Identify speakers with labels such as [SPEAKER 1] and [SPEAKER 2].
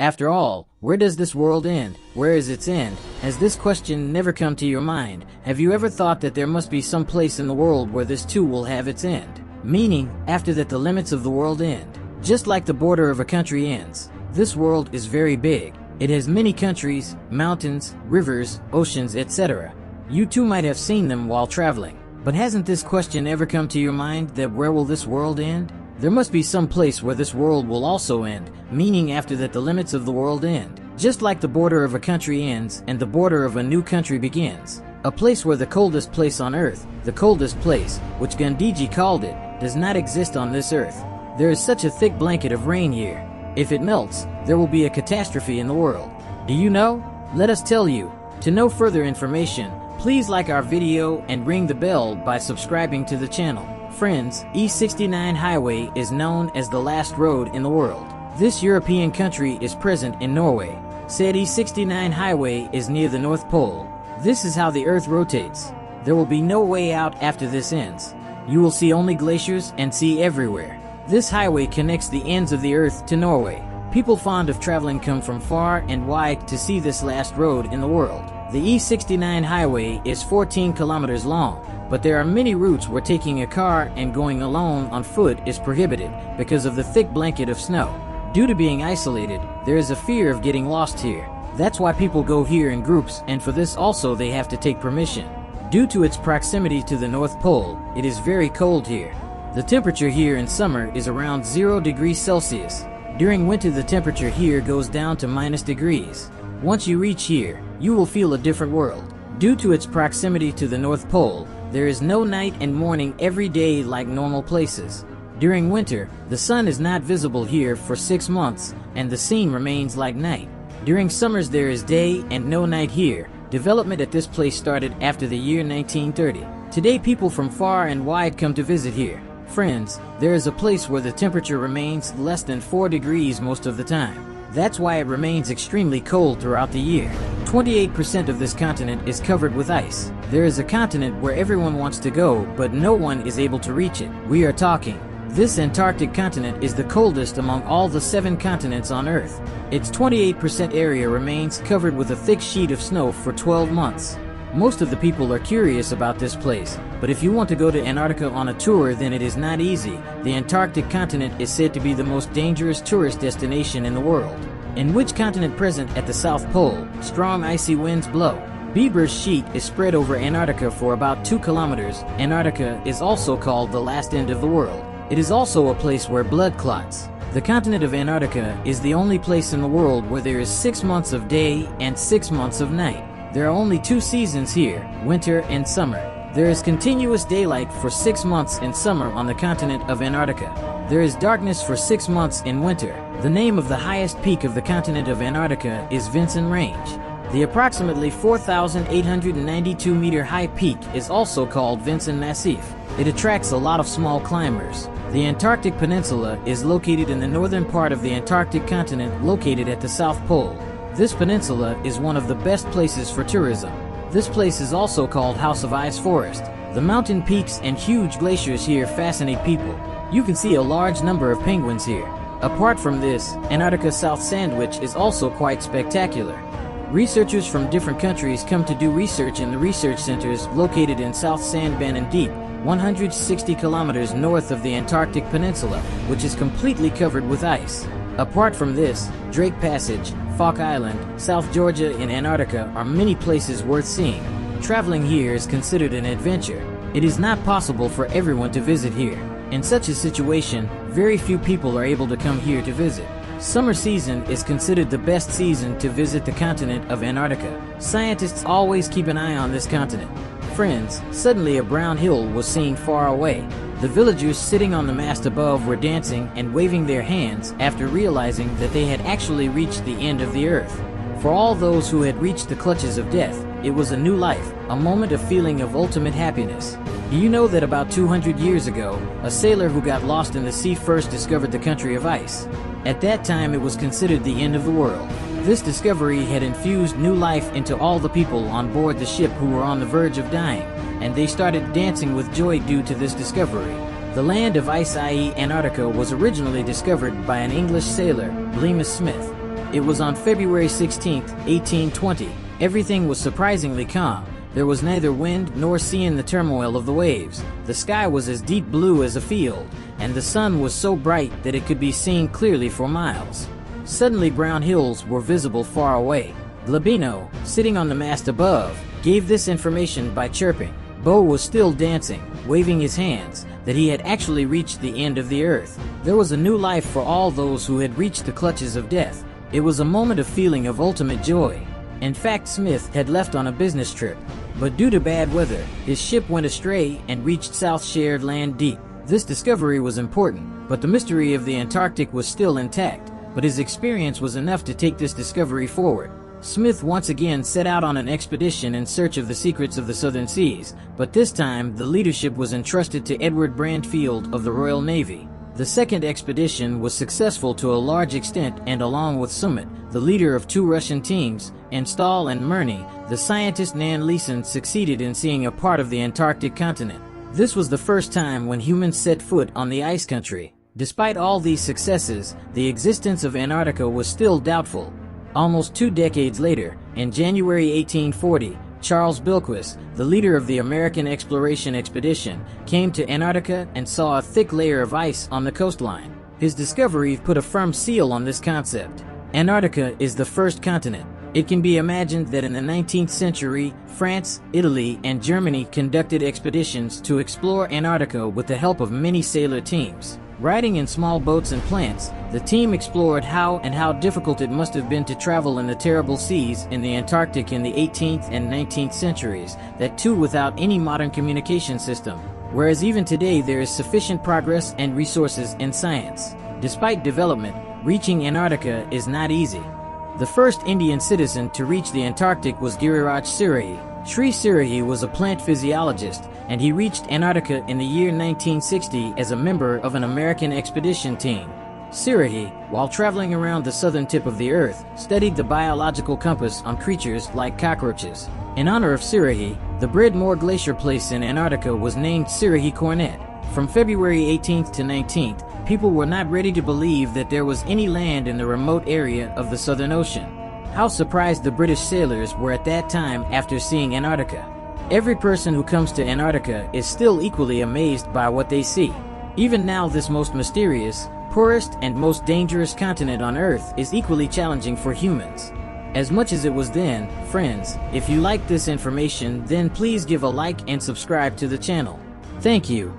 [SPEAKER 1] After all, where does this world end? Where is its end? Has this question never come to your mind? Have you ever thought that there must be some place in the world where this too will have its end? Meaning, after that the limits of the world end. Just like the border of a country ends. This world is very big. It has many countries, mountains, rivers, oceans, etc. You too might have seen them while traveling. But hasn't this question ever come to your mind that where will this world end? There must be some place where this world will also end, meaning after that the limits of the world end. Just like the border of a country ends and the border of a new country begins. A place where the coldest place on Earth, the coldest place, which Gandhiji called it, does not exist on this Earth. There is such a thick blanket of rain here. If it melts, there will be a catastrophe in the world. Do you know? Let us tell you. To know further information, please like our video and ring the bell by subscribing to the channel. Friends, E69 highway is known as the last road in the world. This European country is present in Norway. Said E69 highway is near the North Pole. This is how the Earth rotates. There will be no way out after this ends. You will see only glaciers and sea everywhere. This highway connects the ends of the Earth to Norway. People fond of traveling come from far and wide to see this last road in the world. The E69 highway is 14 kilometers long, but there are many routes where taking a car and going alone on foot is prohibited because of the thick blanket of snow. Due to being isolated, there is a fear of getting lost here. That's why people go here in groups, and for this also they have to take permission. Due to its proximity to the North Pole, it is very cold here. The temperature here in summer is around 0 degrees Celsius. During winter the temperature here goes down to -degrees. Once you reach here, you will feel a different world. Due to its proximity to the North Pole, there is no night and morning every day like normal places. During winter, the sun is not visible here for 6 months, and the scene remains like night. During summers there is day and no night here. Development at this place started after the year 1930. Today people from far and wide come to visit here. Friends, there is a place where the temperature remains less than 4 degrees most of the time. That's why it remains extremely cold throughout the year. 28% of this continent is covered with ice. There is a continent where everyone wants to go, but no one is able to reach it. We are talking. This Antarctic continent is the coldest among all the 7 continents on Earth. Its 28% area remains covered with a thick sheet of snow for 12 months. Most of the people are curious about this place, but if you want to go to Antarctica on a tour, then it is not easy. The Antarctic continent is said to be the most dangerous tourist destination in the world. In which continent present at the South Pole, strong icy winds blow. Bieber's sheet is spread over Antarctica for about 2 kilometers. Antarctica is also called the last end of the world. It is also a place where blood clots. The continent of Antarctica is the only place in the world where there is 6 months of day and 6 months of night. There are only 2 seasons here, winter and summer. There is continuous daylight for 6 months in summer on the continent of Antarctica. There is darkness for 6 months in winter. The name of the highest peak of the continent of Antarctica is Vinson Range. The approximately 4,892 meter high peak is also called Vinson Massif. It attracts a lot of small climbers. The Antarctic Peninsula is located in the northern part of the Antarctic continent, located at the South Pole. This peninsula is one of the best places for tourism. This place is also called House of Ice Forest. The mountain peaks and huge glaciers here fascinate people. You can see a large number of penguins here. Apart from this, Antarctica South Sandwich is also quite spectacular. Researchers from different countries come to do research in the research centers located in South Sandbannon Deep, 160 kilometers north of the Antarctic Peninsula, which is completely covered with ice. Apart from this, Drake Passage, Falk Island, South Georgia and Antarctica are many places worth seeing. Traveling here is considered an adventure. It is not possible for everyone to visit here. In such a situation, very few people are able to come here to visit. Summer season is considered the best season to visit the continent of Antarctica. Scientists always keep an eye on this continent. Friends, suddenly a brown hill was seen far away. The villagers sitting on the mast above were dancing and waving their hands after realizing that they had actually reached the end of the earth. For all those who had reached the clutches of death, it was a new life, a moment of feeling of ultimate happiness. Do you know that about 200 years ago, a sailor who got lost in the sea first discovered the country of ice? At that time it was considered the end of the world. This discovery had infused new life into all the people on board the ship who were on the verge of dying, and they started dancing with joy due to this discovery. The land of ice, i.e. Antarctica, was originally discovered by an English sailor, Blemus Smith. It was on February 16, 1820. Everything was surprisingly calm. There was neither wind nor sea in the turmoil of the waves. The sky was as deep blue as a field, and the sun was so bright that it could be seen clearly for miles. Suddenly brown hills were visible far away. Glabino, sitting on the mast above, gave this information by chirping. Bo was still dancing, waving his hands, that he had actually reached the end of the earth. There was a new life for all those who had reached the clutches of death. It was a moment of feeling of ultimate joy. In fact, Smith had left on a business trip, but due to bad weather, his ship went astray and reached South Shared Land Deep. This discovery was important, but the mystery of the Antarctic was still intact, but his experience was enough to take this discovery forward. Smith once again set out on an expedition in search of the secrets of the southern seas, but this time the leadership was entrusted to Edward Brandfield of the Royal Navy. The second expedition was successful to a large extent, and along with Summit, the leader of two Russian teams, and Stahl and Murney, the scientist Nan Leeson succeeded in seeing a part of the Antarctic continent. This was the first time when humans set foot on the ice country. Despite all these successes, the existence of Antarctica was still doubtful. Almost 2 decades later, in January 1840, Charles Bilquist, the leader of the American exploration expedition, came to Antarctica and saw a thick layer of ice on the coastline. His discovery put a firm seal on this concept. Antarctica is the first continent. It can be imagined that in the 19th century, France, Italy, and Germany conducted expeditions to explore Antarctica with the help of many sailor teams. Riding in small boats and plants, the team explored how difficult it must have been to travel in the terrible seas in the Antarctic in the 18th and 19th centuries, that too without any modern communication system. Whereas even today there is sufficient progress and resources in science. Despite development, reaching Antarctica is not easy. The first Indian citizen to reach the Antarctic was Giriraj Sirahi. Sri Sirahi was a plant physiologist, and he reached Antarctica in the year 1960 as a member of an American expedition team. Sirahi, while traveling around the southern tip of the Earth, studied the biological compass on creatures like cockroaches. In honor of Sirahi, the Breadmoor Glacier place in Antarctica was named Sirahi Cornet. From February 18th to 19th, people were not ready to believe that there was any land in the remote area of the Southern Ocean. How surprised the British sailors were at that time after seeing Antarctica. Every person who comes to Antarctica is still equally amazed by what they see. Even now, this most mysterious, poorest, and most dangerous continent on Earth is equally challenging for humans. As much as it was then, friends, if you like this information, then please give a like and subscribe to the channel. Thank you.